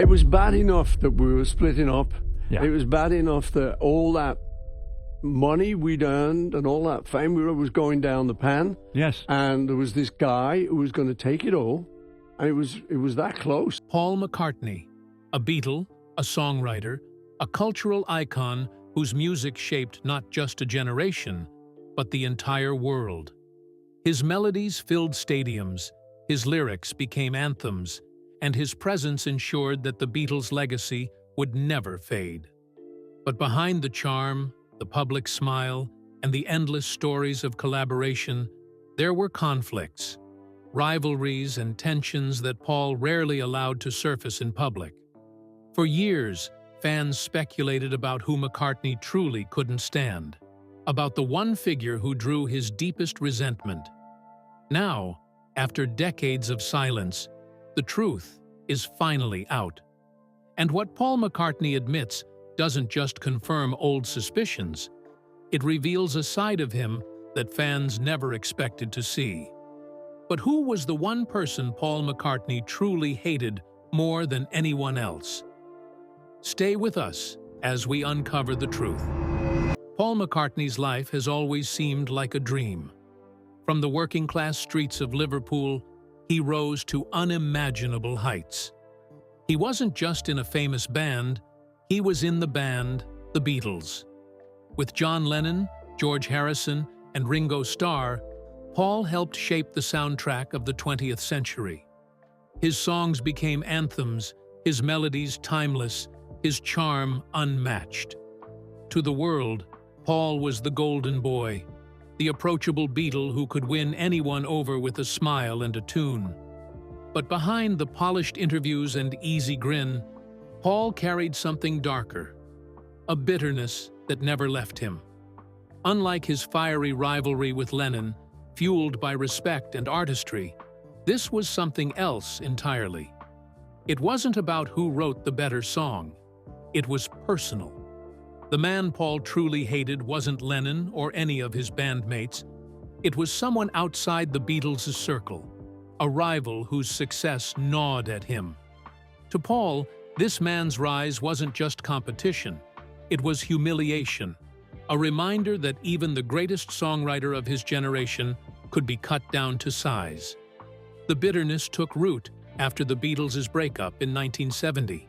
was bad enough that we were splitting up. Yeah. It was bad enough that all that money we'd earned and all that fame was going down the pan. Yes. And there was this guy who was going to take it all. And it was that close. Paul McCartney, a Beatle, a songwriter, a cultural icon whose music shaped not just a generation, but the entire world. His melodies filled stadiums, his lyrics became anthems, and his presence ensured that the Beatles' legacy would never fade. But behind the charm, the public smile, and the endless stories of collaboration, there were conflicts, rivalries, and tensions that Paul rarely allowed to surface in public. For years, fans speculated about who McCartney truly couldn't stand, about the one figure who drew his deepest resentment. Now, after decades of silence, the truth is finally out. And what Paul McCartney admits doesn't just confirm old suspicions, it reveals a side of him that fans never expected to see. But who was the one person Paul McCartney truly hated more than anyone else? Stay with us as we uncover the truth. Paul McCartney's life has always seemed like a dream. From the working-class streets of Liverpool, he rose to unimaginable heights. He wasn't just in a famous band, he was in the band, the Beatles. With John Lennon, George Harrison, and Ringo Starr, Paul helped shape the soundtrack of the 20th century. His songs became anthems, his melodies timeless, his charm unmatched. To the world, Paul was the golden boy, the approachable Beatle who could win anyone over with a smile and a tune. But behind the polished interviews and easy grin, Paul carried something darker, a bitterness that never left him. Unlike his fiery rivalry with Lennon, fueled by respect and artistry, this was something else entirely. It wasn't about who wrote the better song. It was personal. The man Paul truly hated wasn't Lennon or any of his bandmates. It was someone outside the Beatles' circle, a rival whose success gnawed at him. To Paul, this man's rise wasn't just competition. It was humiliation, a reminder that even the greatest songwriter of his generation could be cut down to size. The bitterness took root after the Beatles' breakup in 1970.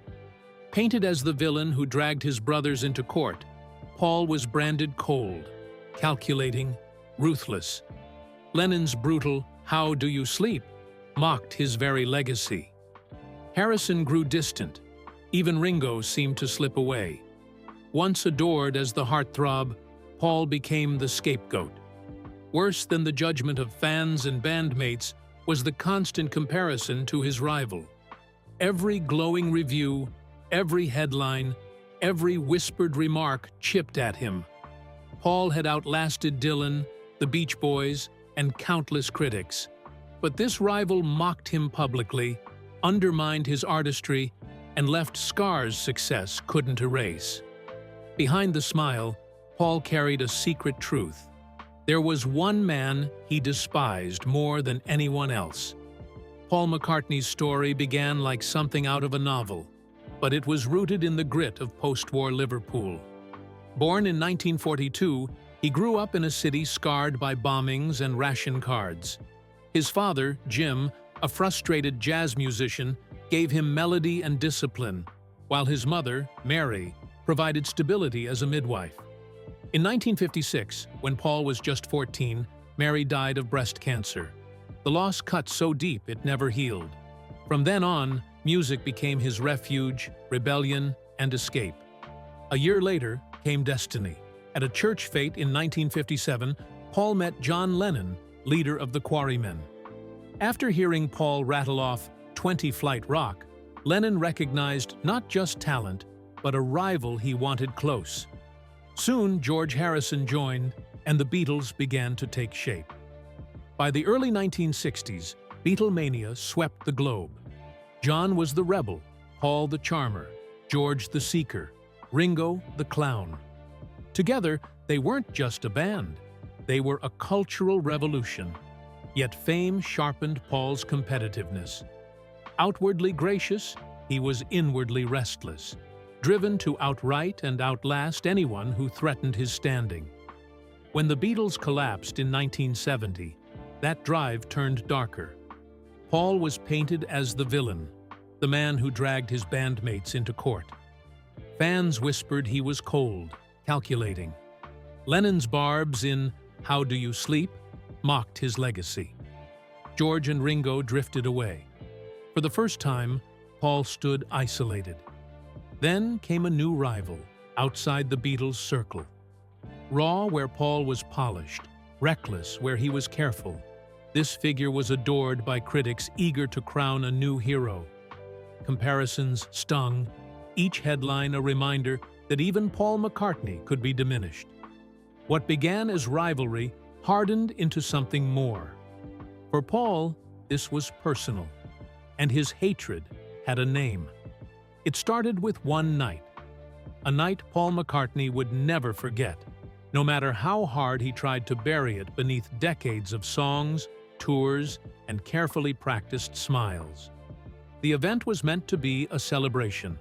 Painted as the villain who dragged his brothers into court, Paul was branded cold, calculating, ruthless. Lennon's brutal "How do you sleep?" mocked his very legacy. Harrison grew distant. Even Ringo seemed to slip away. Once adored as the heartthrob, Paul became the scapegoat. Worse than the judgment of fans and bandmates was the constant comparison to his rival. Every glowing review, every headline, every whispered remark chipped at him. Paul had outlasted Dylan, the Beach Boys, and countless critics. But this rival mocked him publicly, undermined his artistry, and left scars success couldn't erase. Behind the smile, Paul carried a secret truth. There was one man he despised more than anyone else. Paul McCartney's story began like something out of a novel, but it was rooted in the grit of post-war Liverpool. Born in 1942, he grew up in a city scarred by bombings and ration cards. His father, Jim, a frustrated jazz musician, gave him melody and discipline, while his mother, Mary, provided stability as a midwife. In 1956, when Paul was just 14, Mary died of breast cancer. The loss cut so deep it never healed. From then on, music became his refuge, rebellion, and escape. A year later came destiny. At a church fete in 1957, Paul met John Lennon, leader of the Quarrymen. After hearing Paul rattle off 20 Flight Rock, Lennon recognized not just talent, but a rival he wanted close. Soon, George Harrison joined, and the Beatles began to take shape. By the early 1960s, Beatlemania swept the globe. John was the rebel, Paul the charmer, George the seeker, Ringo the clown. Together, they weren't just a band. They were a cultural revolution. Yet fame sharpened Paul's competitiveness. Outwardly gracious, he was inwardly restless, driven to outright and outlast anyone who threatened his standing. When the Beatles collapsed in 1970, that drive turned darker. Paul was painted as the villain, the man who dragged his bandmates into court. Fans whispered he was cold, calculating. Lennon's barbs in How Do You Sleep mocked his legacy. George and Ringo drifted away. For the first time, Paul stood isolated. Then came a new rival, outside the Beatles' circle. Raw where Paul was polished, reckless where he was careful. This figure was adored by critics eager to crown a new hero. Comparisons stung, each headline a reminder that even Paul McCartney could be diminished. What began as rivalry hardened into something more. For Paul, this was personal, and his hatred had a name. It started with one night, a night Paul McCartney would never forget, no matter how hard he tried to bury it beneath decades of songs, tours, and carefully practiced smiles. The event was meant to be a celebration,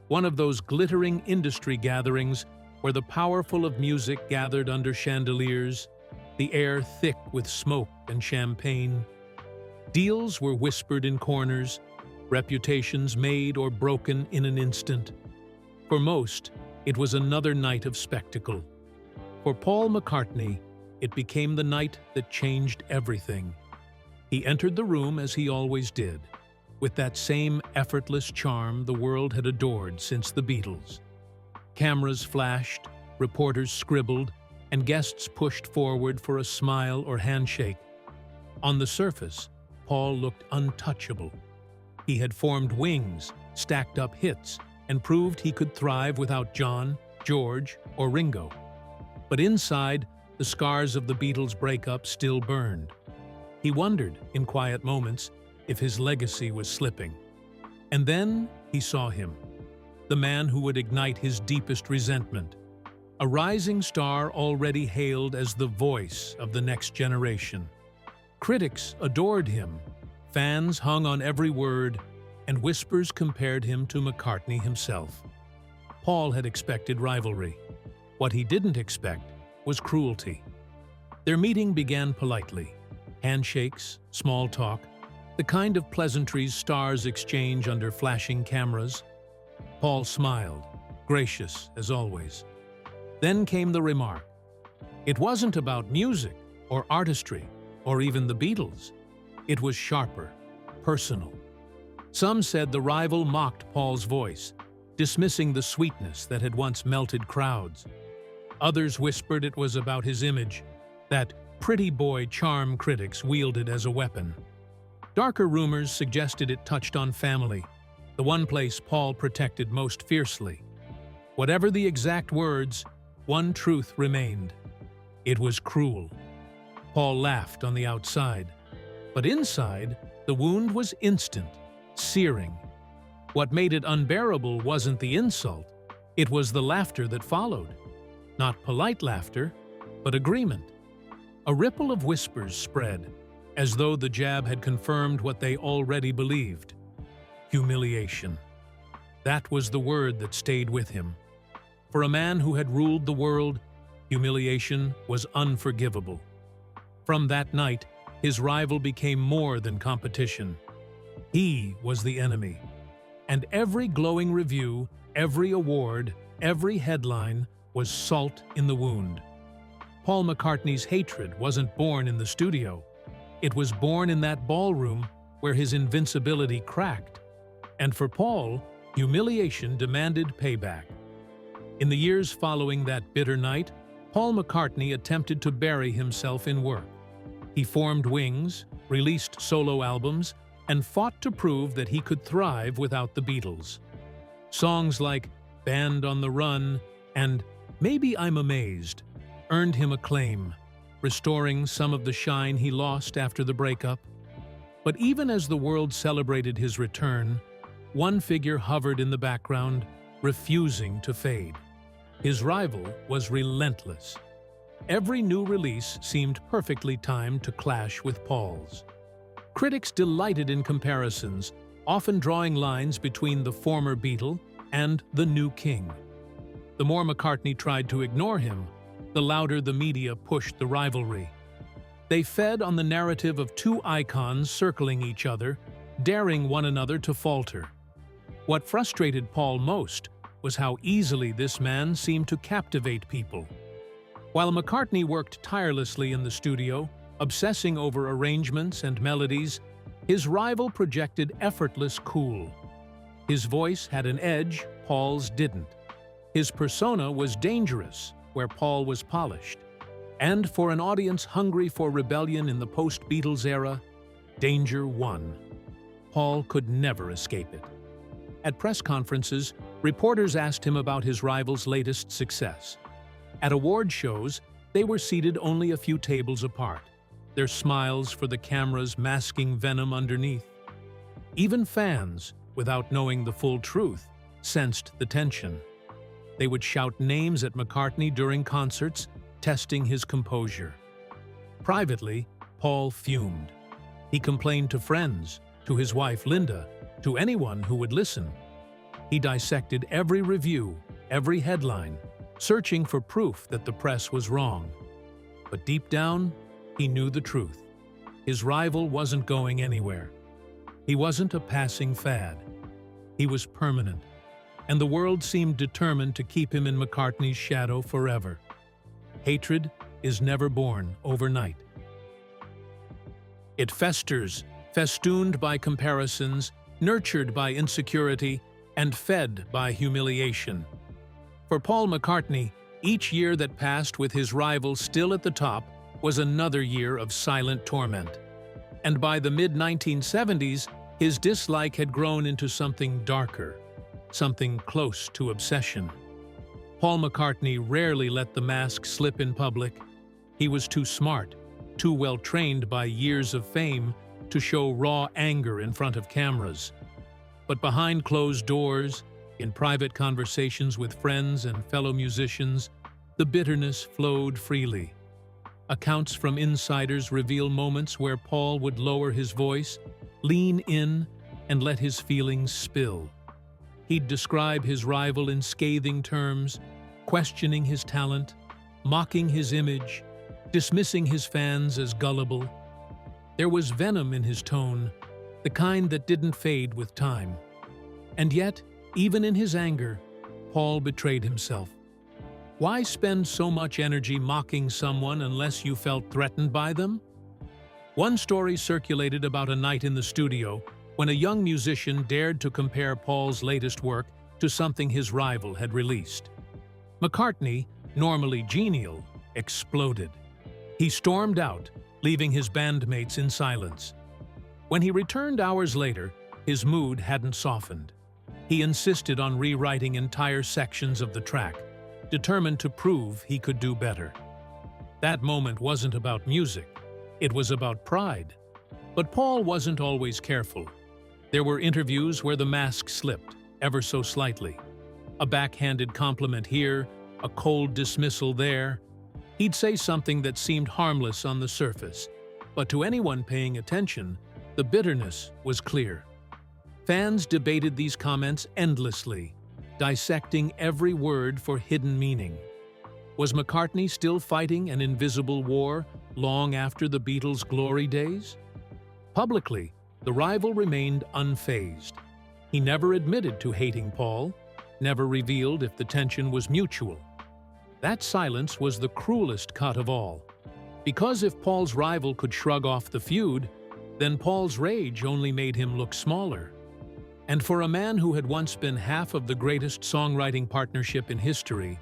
one of those glittering industry gatherings where the powerful of music gathered under chandeliers, the air thick with smoke and champagne. Deals were whispered in corners, reputations made or broken in an instant. For most, it was another night of spectacle. For Paul McCartney, it became the night that changed everything. He entered the room as he always did, with that same effortless charm the world had adored since the Beatles. Cameras flashed, reporters scribbled, and guests pushed forward for a smile or handshake. On the surface, Paul looked untouchable. He had formed wings, stacked up hits, and proved he could thrive without John, George, or Ringo. But inside, the scars of the Beatles' breakup still burned. He wondered, in quiet moments, if his legacy was slipping. And then he saw him, the man who would ignite his deepest resentment, a rising star already hailed as the voice of the next generation. Critics adored him, fans hung on every word, and whispers compared him to McCartney himself. Paul had expected rivalry. What he didn't expect was cruelty. Their meeting began politely. Handshakes, small talk, the kind of pleasantries stars exchange under flashing cameras. Paul smiled, gracious as always. Then came the remark. It wasn't about music or artistry or even the Beatles. It was sharper, personal. Some said the rival mocked Paul's voice, dismissing the sweetness that had once melted crowds. Others whispered it was about his image, that pretty boy charm critics wielded as a weapon. Darker rumors suggested it touched on family, the one place Paul protected most fiercely. Whatever the exact words, one truth remained. It was cruel. Paul laughed on the outside, but inside, the wound was instant, searing. What made it unbearable wasn't the insult, it was the laughter that followed. Not polite laughter, but agreement. A ripple of whispers spread, as though the jab had confirmed what they already believed. Humiliation. That was the word that stayed with him. For a man who had ruled the world, humiliation was unforgivable. From that night, his rival became more than competition. He was the enemy. And every glowing review, every award, every headline was salt in the wound. Paul McCartney's hatred wasn't born in the studio. It was born in that ballroom where his invincibility cracked. And for Paul, humiliation demanded payback. In the years following that bitter night, Paul McCartney attempted to bury himself in work. He formed Wings, released solo albums, and fought to prove that he could thrive without the Beatles. Songs like Band on the Run and Maybe I'm Amazed earned him acclaim, restoring some of the shine he lost after the breakup. But even as the world celebrated his return, one figure hovered in the background, refusing to fade. His rival was relentless. Every new release seemed perfectly timed to clash with Paul's. Critics delighted in comparisons, often drawing lines between the former Beatle and the new king. The more McCartney tried to ignore him, the louder the media pushed the rivalry. They fed on the narrative of two icons circling each other, daring one another to falter. What frustrated Paul most was how easily this man seemed to captivate people. While McCartney worked tirelessly in the studio, obsessing over arrangements and melodies, his rival projected effortless cool. His voice had an edge Paul's didn't. His persona was dangerous, where Paul was polished. And for an audience hungry for rebellion in the post-Beatles era, danger won. Paul could never escape it. At press conferences, reporters asked him about his rival's latest success. At award shows, they were seated only a few tables apart, their smiles for the cameras masking venom underneath. Even fans, without knowing the full truth, sensed the tension. They would shout names at McCartney during concerts, testing his composure. Privately, Paul fumed. He complained to friends, to his wife Linda, to anyone who would listen. He dissected every review, every headline, searching for proof that the press was wrong. But deep down, he knew the truth. His rival wasn't going anywhere. He wasn't a passing fad. He was permanent, and the world seemed determined to keep him in McCartney's shadow forever. Hatred is never born overnight. It festers, festooned by comparisons, nurtured by insecurity, and fed by humiliation. For Paul McCartney, each year that passed with his rival still at the top was another year of silent torment. And by the mid-1970s, his dislike had grown into something darker, something close to obsession. Paul McCartney rarely let the mask slip in public. He was too smart, too well trained by years of fame to show raw anger in front of cameras. But behind closed doors, in private conversations with friends and fellow musicians, the bitterness flowed freely. Accounts from insiders reveal moments where Paul would lower his voice, lean in, and let his feelings spill. He'd describe his rival in scathing terms, questioning his talent, mocking his image, dismissing his fans as gullible. There was venom in his tone, the kind that didn't fade with time. And yet, even in his anger, Paul betrayed himself. Why spend so much energy mocking someone unless you felt threatened by them? One story circulated about a night in the studio when a young musician dared to compare Paul's latest work to something his rival had released. McCartney, normally genial, exploded. He stormed out, leaving his bandmates in silence. When he returned hours later, his mood hadn't softened. He insisted on rewriting entire sections of the track, determined to prove he could do better. That moment wasn't about music, it was about pride. But Paul wasn't always careful. There were interviews where the mask slipped, ever so slightly. A backhanded compliment here, a cold dismissal there. He'd say something that seemed harmless on the surface, but to anyone paying attention, the bitterness was clear. Fans debated these comments endlessly, dissecting every word for hidden meaning. Was McCartney still fighting an invisible war long after the Beatles' glory days? Publicly, the rival remained unfazed. He never admitted to hating Paul, never revealed if the tension was mutual. That silence was the cruelest cut of all. Because if Paul's rival could shrug off the feud, then Paul's rage only made him look smaller. And for a man who had once been half of the greatest songwriting partnership in history,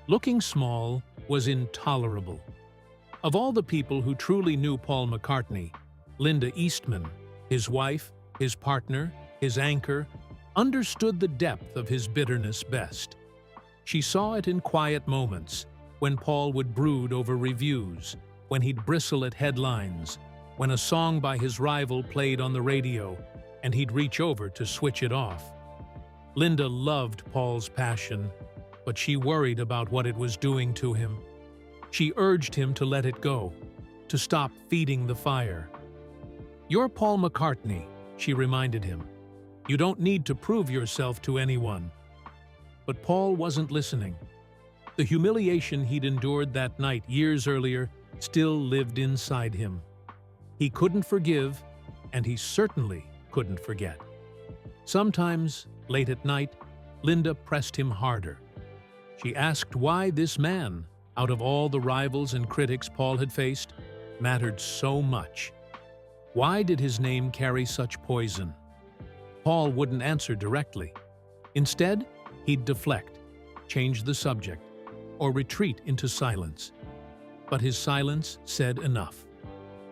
looking small was intolerable. Of all the people who truly knew Paul McCartney, Linda Eastman, his wife, his partner, his anchor, understood the depth of his bitterness best. She saw it in quiet moments, when Paul would brood over reviews, when he'd bristle at headlines, when a song by his rival played on the radio, and he'd reach over to switch it off. Linda loved Paul's passion, but she worried about what it was doing to him. She urged him to let it go, to stop feeding the fire. "You're Paul McCartney," she reminded him. You don't need to prove yourself to anyone. But Paul wasn't listening. The humiliation he'd endured that night years earlier still lived inside him. He couldn't forgive, and he certainly couldn't forget. Sometimes, late at night, Linda pressed him harder. She asked why this man, out of all the rivals and critics Paul had faced, mattered so much. Why did his name carry such poison? Paul wouldn't answer directly. Instead, he'd deflect, change the subject, or retreat into silence. But his silence said enough.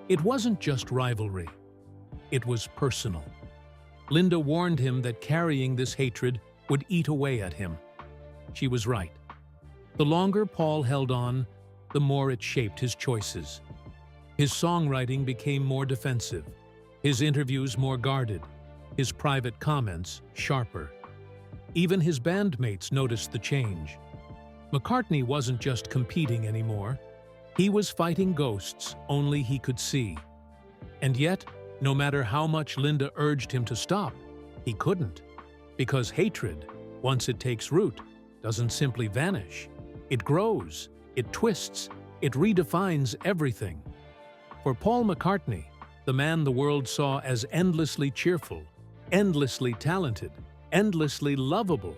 It wasn't just rivalry. It was personal. Linda warned him that carrying this hatred would eat away at him. She was right. The longer Paul held on, the more it shaped his choices. His songwriting became more defensive, his interviews more guarded, his private comments sharper. Even his bandmates noticed the change. McCartney wasn't just competing anymore. He was fighting ghosts only he could see. And yet, no matter how much Linda urged him to stop, he couldn't. Because hatred, once it takes root, doesn't simply vanish. It grows, it twists, it redefines everything. For Paul McCartney, the man the world saw as endlessly cheerful, endlessly talented, endlessly lovable,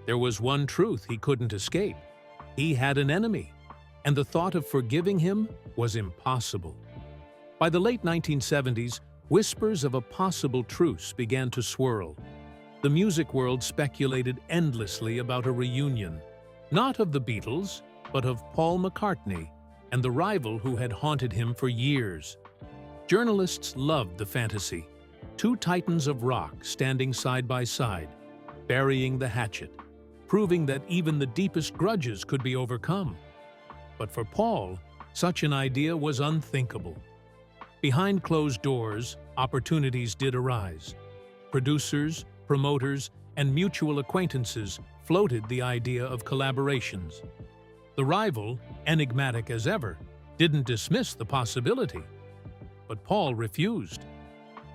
there was one truth he couldn't escape. He had an enemy, and the thought of forgiving him was impossible. By the late 1970s, whispers of a possible truce began to swirl. The music world speculated endlessly about a reunion, not of the Beatles, but of Paul McCartney and the rival who had haunted him for years. Journalists loved the fantasy. Two titans of rock standing side by side, burying the hatchet, proving that even the deepest grudges could be overcome. But for Paul, such an idea was unthinkable. Behind closed doors, opportunities did arise. Producers, promoters, and mutual acquaintances floated the idea of collaborations. The rival, enigmatic as ever, didn't dismiss the possibility. But Paul refused.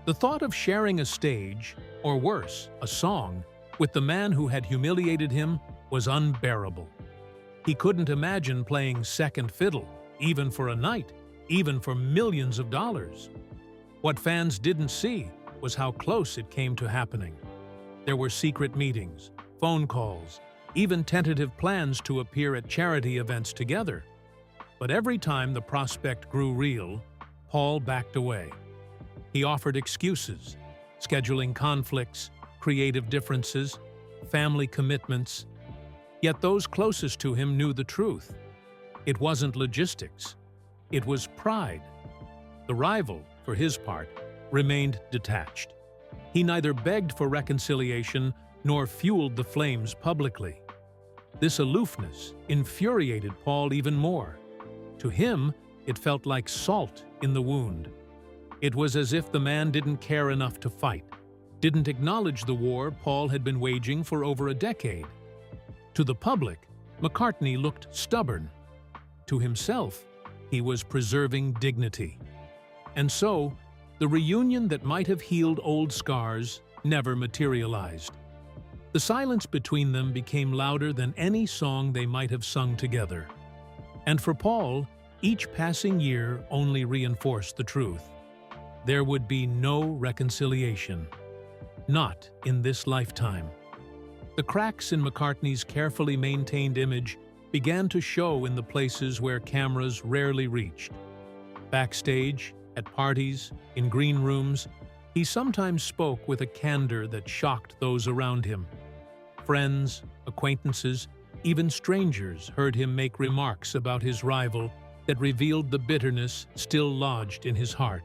The thought of sharing a stage, or worse, a song, with the man who had humiliated him was unbearable. He couldn't imagine playing second fiddle, even for a night, even for millions of dollars. What fans didn't see was how close it came to happening. There were secret meetings, phone calls, even tentative plans to appear at charity events together. But every time the prospect grew real, Paul backed away. He offered excuses, scheduling conflicts, creative differences, family commitments. Yet those closest to him knew the truth. It wasn't logistics. It was pride. The rival, for his part, remained detached. He neither begged for reconciliation nor fueled the flames publicly. This aloofness infuriated Paul even more. To him, it felt like salt in the wound. It was as if the man didn't care enough to fight, didn't acknowledge the war Paul had been waging for over a decade. To the public, McCartney looked stubborn. To himself, he was preserving dignity. And so, the reunion that might have healed old scars never materialized. The silence between them became louder than any song they might have sung together. And for Paul, each passing year only reinforced the truth. There would be no reconciliation. Not in this lifetime. The cracks in McCartney's carefully maintained image began to show in the places where cameras rarely reached. Backstage, at parties, in green rooms, he sometimes spoke with a candor that shocked those around him. Friends, acquaintances, even strangers heard him make remarks about his rival that revealed the bitterness still lodged in his heart.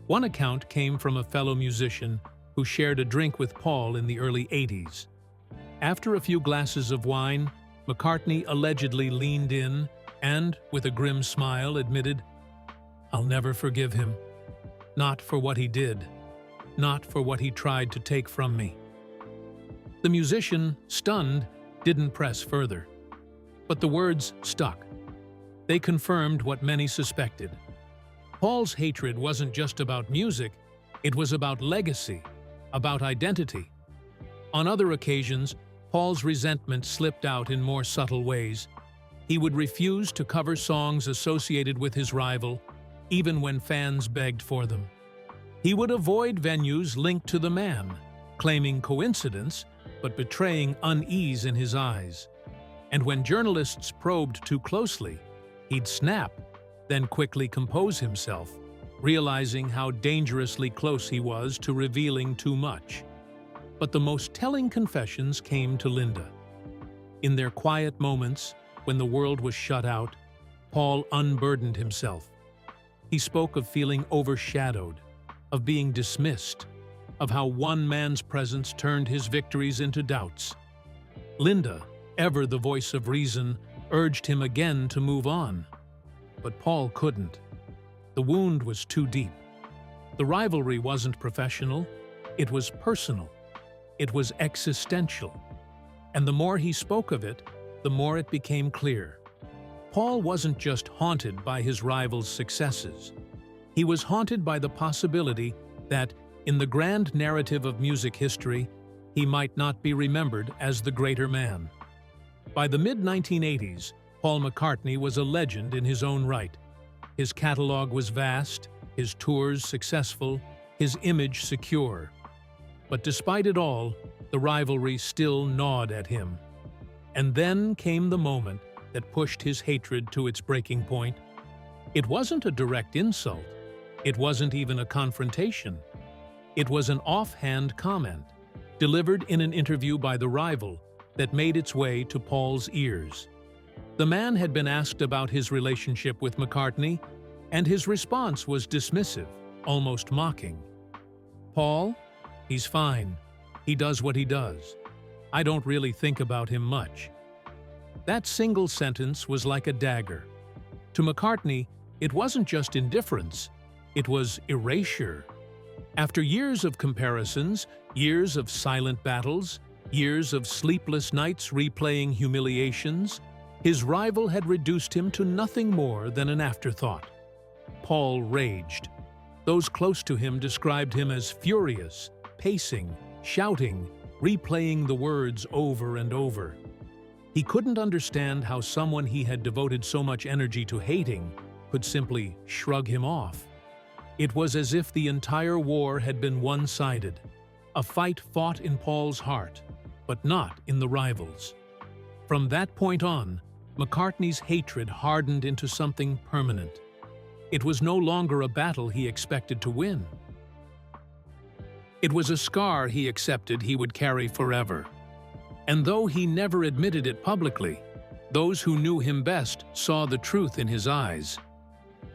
One account came from a fellow musician who shared a drink with Paul in the early 80s. After a few glasses of wine, McCartney allegedly leaned in and, with a grim smile, admitted, "I'll never forgive him. Not for what he did. Not for what he tried to take from me." The musician, stunned, didn't press further. But the words stuck. They confirmed what many suspected. Paul's hatred wasn't just about music, it was about legacy. about identity. On other occasions, Paul's resentment slipped out in more subtle ways. He would refuse to cover songs associated with his rival, even when fans begged for them. He would avoid venues linked to the man, claiming coincidence, but betraying unease in his eyes. And when journalists probed too closely, he'd snap, then quickly compose himself, realizing how dangerously close he was to revealing too much. But the most telling confessions came to Linda. In their quiet moments, when the world was shut out, Paul unburdened himself. He spoke of feeling overshadowed, of being dismissed, of how one man's presence turned his victories into doubts. Linda, ever the voice of reason, urged him again to move on. But Paul couldn't. The wound was too deep. The rivalry wasn't professional, it was personal. It was existential. And the more he spoke of it, the more it became clear. Paul wasn't just haunted by his rival's successes. He was haunted by the possibility that, in the grand narrative of music history, he might not be remembered as the greater man. By the mid-1980s, Paul McCartney was a legend in his own right. His catalog was vast, his tours successful, his image secure. But despite it all, the rivalry still gnawed at him. And then came the moment that pushed his hatred to its breaking point. It wasn't a direct insult. It wasn't even a confrontation. It was an offhand comment, delivered in an interview by the rival, that made its way to Paul's ears. The man had been asked about his relationship with McCartney, and his response was dismissive, almost mocking. "Paul? He's fine. He does what he does. I don't really think about him much." That single sentence was like a dagger. To McCartney, it wasn't just indifference, it was erasure. After years of comparisons, years of silent battles, years of sleepless nights replaying humiliations, his rival had reduced him to nothing more than an afterthought. Paul raged. Those close to him described him as furious, pacing, shouting, replaying the words over and over. He couldn't understand how someone he had devoted so much energy to hating could simply shrug him off. It was as if the entire war had been one-sided, a fight fought in Paul's heart, but not in the rival's. From that point on, McCartney's hatred hardened into something permanent. It was no longer a battle he expected to win. It was a scar he accepted he would carry forever. And though he never admitted it publicly, those who knew him best saw the truth in his eyes.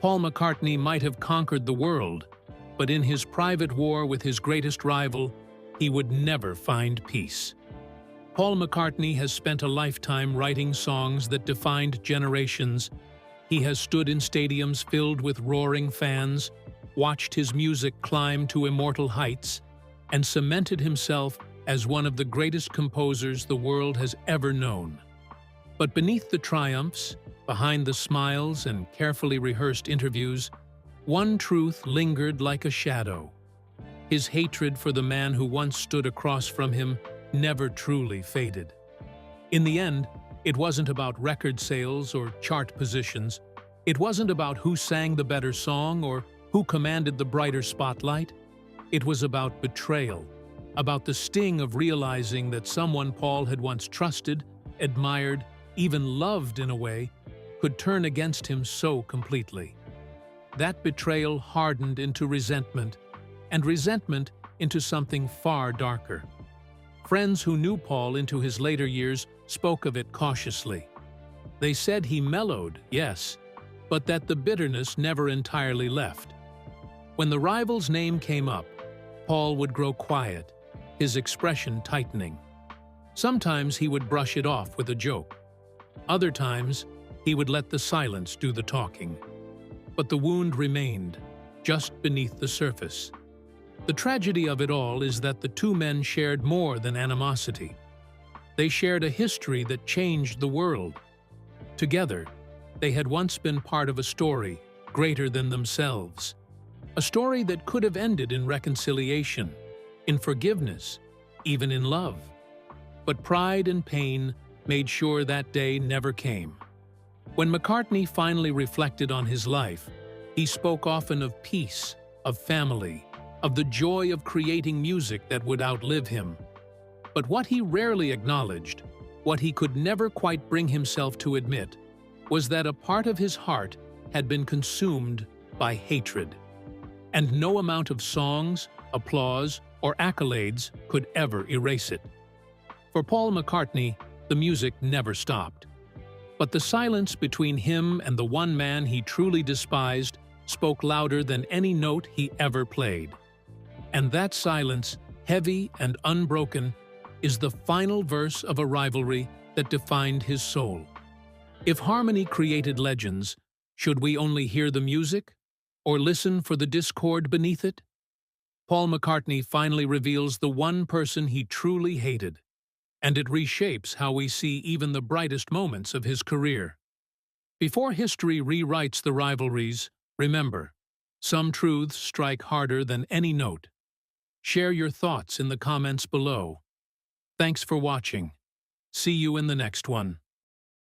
Paul McCartney might have conquered the world, but in his private war with his greatest rival, he would never find peace. Paul McCartney has spent a lifetime writing songs that defined generations. He has stood in stadiums filled with roaring fans, watched his music climb to immortal heights, and cemented himself as one of the greatest composers the world has ever known. But beneath the triumphs, behind the smiles and carefully rehearsed interviews, one truth lingered like a shadow. His hatred for the man who once stood across from him never truly faded. In the end, it wasn't about record sales or chart positions. It wasn't about who sang the better song or who commanded the brighter spotlight. It was about betrayal, about the sting of realizing that someone Paul had once trusted, admired, even loved in a way, could turn against him so completely. That betrayal hardened into resentment, and resentment into something far darker. Friends who knew Paul into his later years spoke of it cautiously. They said he mellowed, yes, but that the bitterness never entirely left. When the rival's name came up, Paul would grow quiet, his expression tightening. Sometimes he would brush it off with a joke. Other times, he would let the silence do the talking. But the wound remained, just beneath the surface. The tragedy of it all is that the two men shared more than animosity. They shared a history that changed the world. Together, they had once been part of a story greater than themselves. A story that could have ended in reconciliation, in forgiveness, even in love. But pride and pain made sure that day never came. When McCartney finally reflected on his life, he spoke often of peace, of family, of the joy of creating music that would outlive him. But what he rarely acknowledged, what he could never quite bring himself to admit, was that a part of his heart had been consumed by hatred. And no amount of songs, applause, or accolades could ever erase it. For Paul McCartney, the music never stopped. But the silence between him and the one man he truly despised spoke louder than any note he ever played. And that silence, heavy and unbroken, is the final verse of a rivalry that defined his soul. If harmony created legends, should we only hear the music, or listen for the discord beneath it? Paul McCartney finally reveals the one person he truly hated, and it reshapes how we see even the brightest moments of his career. Before history rewrites the rivalries, remember, some truths strike harder than any note. Share your thoughts in the comments below. Thanks for watching. See you in the next one.